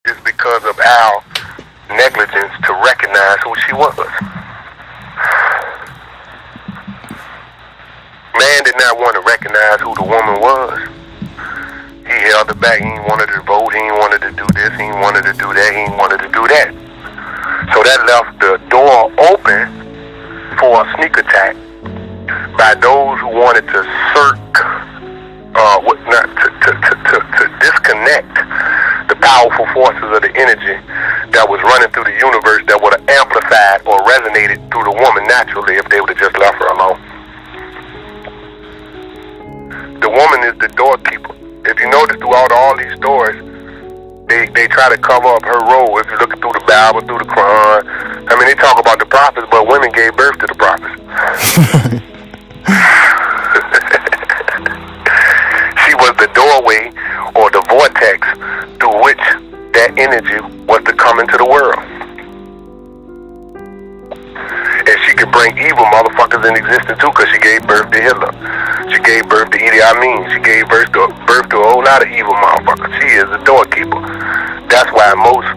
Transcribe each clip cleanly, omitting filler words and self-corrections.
is because of our negligence to recognize who she was. Man did not want to recognize who the woman was. He held it back. He ain't wanted to vote. He ain't wanted to do this. He ain't wanted to do that. He ain't wanted to do that. So that left the door open for a sneak attack by those who wanted to to disconnect the powerful forces of the energy that was running through the universe that would have amplified or resonated through the woman naturally if they would have just left her alone. The woman is the doorkeeper. If you notice throughout all these stories, they try to cover up her role. If you look through the Bible, through the Quran, I mean, they talk about the prophets, but women gave birth to the prophets. She was the doorway or the vortex through which that energy was to come into the world. And she could bring evil motherfuckers in existence too, because she gave birth to Hitler. She gave birth to Idi Amin. She gave birth to a whole lot of evil motherfuckers. She is the doorkeeper. That's why most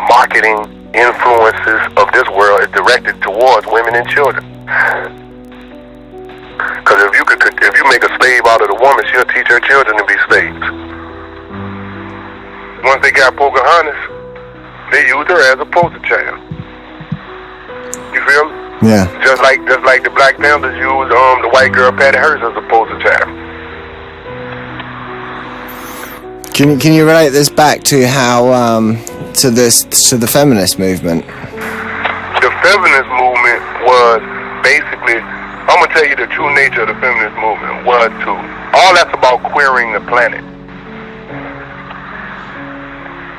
marketing influences of this world is directed towards women and children. Because if you make a slave out of the woman, she'll teach her children to be slaves. Once they got Pocahontas, they used her as a poster child. You feel me? Yeah. Just like the Black Panthers used the white girl Patty Hearst as a poster child. Can you relate this back to how to the feminist movement? The feminist movement was basically, I'm gonna tell you the true nature of the feminist movement was to all that's about queering the planet.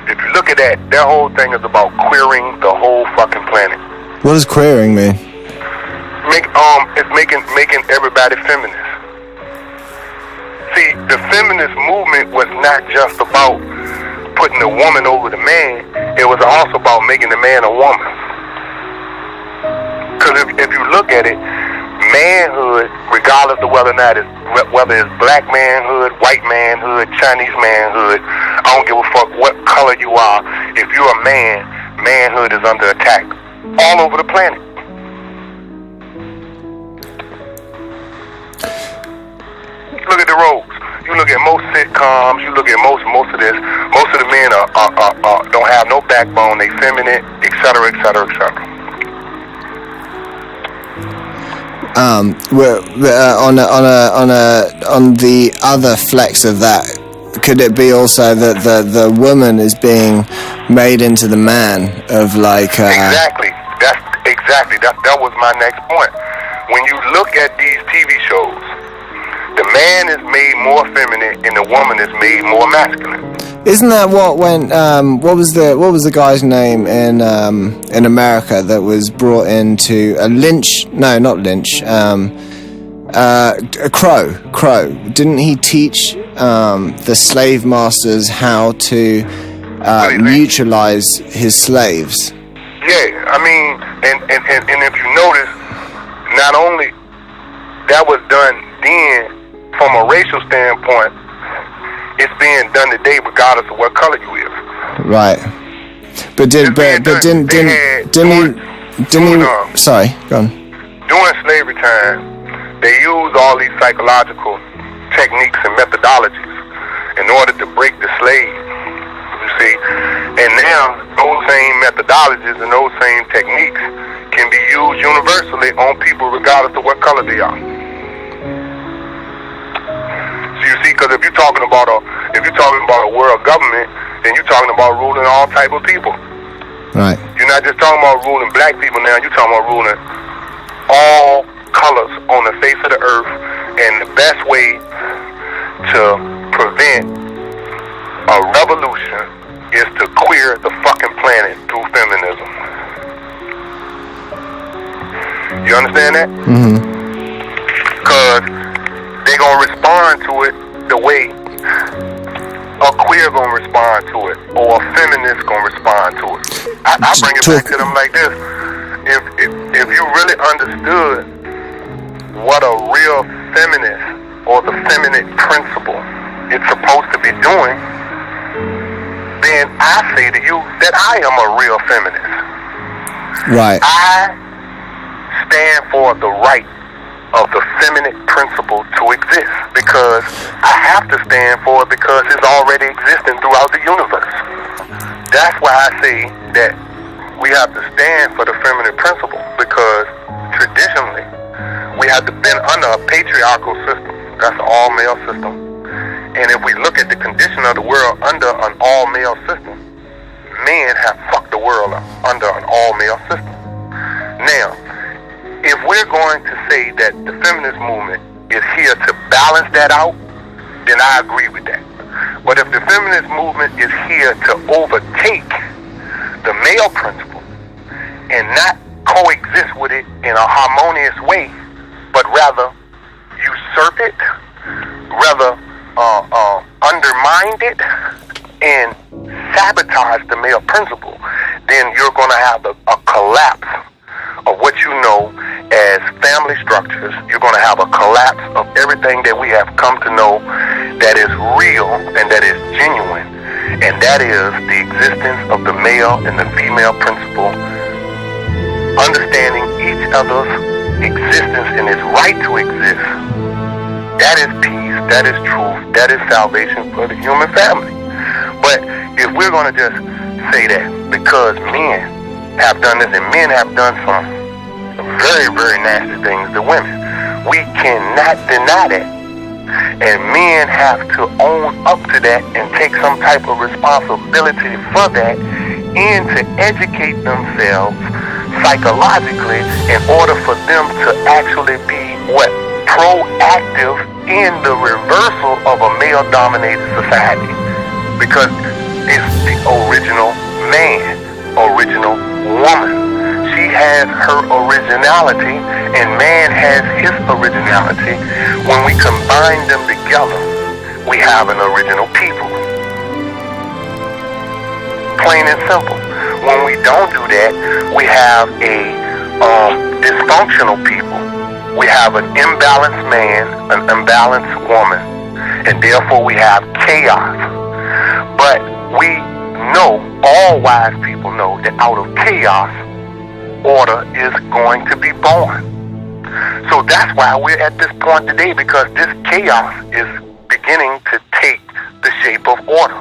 If you look at that whole thing is about queering the whole fucking planet. What does queering mean? It's making everybody feminist. See, the feminist movement was not just about putting the woman over the man. It was also about making the man a woman. Because if you look at it, manhood, regardless of whether it's black manhood, white manhood, Chinese manhood, I don't give a fuck what color you are. If you're a man, manhood is under attack all over the planet. Look at the roles. You look at most sitcoms. You look at most of this. Most of the men don't have no backbone. They feminine, etc., etc., etc. On the other flex of that, could it be also that the woman is being made into the man of like? That was my next point. When you look at these TV shows, the man is made more feminine and the woman is made more masculine. Isn't that what went? What was the guy's name in America that was brought into a Lynch? No, not Lynch. Crow. Didn't he teach the slave masters how to neutralize his slaves? Yeah, I mean, and if you notice, not only that was done then from a racial standpoint, it's being done today regardless of what color you is. Right. But didn't he? Sorry, go on. During slavery time, they used all these psychological techniques and methodologies in order to break the slave. You see, and now those same methodologies and those same techniques can be used universally on people regardless of what color they are. So you see, because if you're talking about a world government, then you're talking about ruling all type of people. Right. You're not just talking about ruling black people now. You're talking about ruling all colors on the face of the earth. And the best way to prevent a revolution is to queer the fucking planet through feminism. You understand that? Mm-hmm. Because they're going to respond to it the way a queer going to respond to it, or a feminist going to respond to it. I bring it back to them like this. If you really understood what a real feminist or the feminine principle it's supposed to be doing, then I say to you that I am a real feminist. Right. I stand for the right of the feminine principle to exist, because I have to stand for it because it's already existing throughout the universe. That's why I say that we have to stand for the feminine principle, because traditionally we have been under a patriarchal system. That's an all-male system. And if we look at the condition of the world under an all-male system, men have fucked the world up under an all-male system. Now, if we're going to say that the feminist movement is here to balance that out, then I agree with that. But if the feminist movement is here to overtake the male principle and not coexist with it in a harmonious way, but rather usurp it, rather undermine it, and sabotage the male principle, then you're going to have a collapse of what you know as family structures. You're going to have a collapse of everything that we have come to know that is real and that is genuine, and that is the existence of the male and the female principle, understanding each other's existence and its right to exist. That is peace, that is truth, that is salvation for the human family. But if we're going to just say that because men have done this, and men have done some very, very nasty things to women, we cannot deny that. And men have to own up to that and take some type of responsibility for that, and to educate themselves psychologically in order for them to actually be proactive in the reversal of a male-dominated society. Because it's the original man, original woman. She has her originality, and man has his originality. When we combine them together, we have an original people. Plain and simple. When we don't do that, we have a dysfunctional people. We have an imbalanced man, an imbalanced woman, and therefore we have chaos. But we know, all wise people know, that out of chaos, order is going to be born. So that's why we're at this point today, because this chaos is beginning to take the shape of order.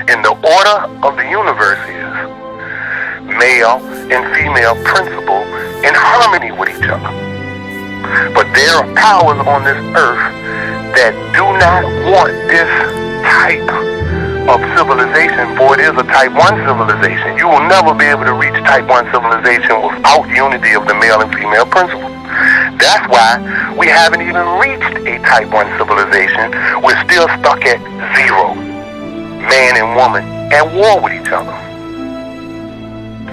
And the order of the universe is male and female principle in harmony with each other. But there are powers on this earth that do not want this type of civilization, for it is a type 1 civilization. You will never be able to reach type 1 civilization without unity of the male and female principle. That's why we haven't even reached a type 1 civilization. We're still stuck at 0. Man and woman at war with each other.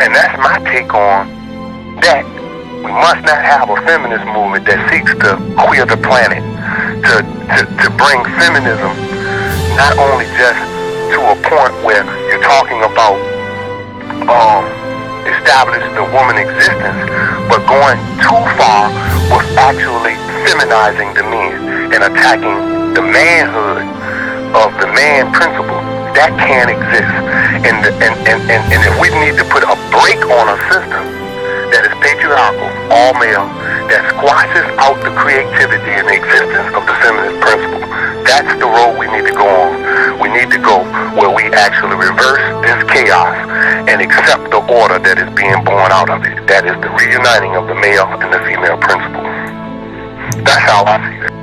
And that's my take on that. We must not have a feminist movement that seeks to queer the planet, to bring feminism not only just to a point where you're talking about establishing the woman existence, but going too far with actually feminizing the men and attacking the manhood of the man principle. That can't exist. And if we need to put a break on a system that is patriarchal, all male, that squashes out the creativity and the existence of the feminine principle, that's the road we need to go on. We need to go where we actually reverse this chaos and accept the order that is being born out of it. That is the reuniting of the male and the female principle. That's how I see it.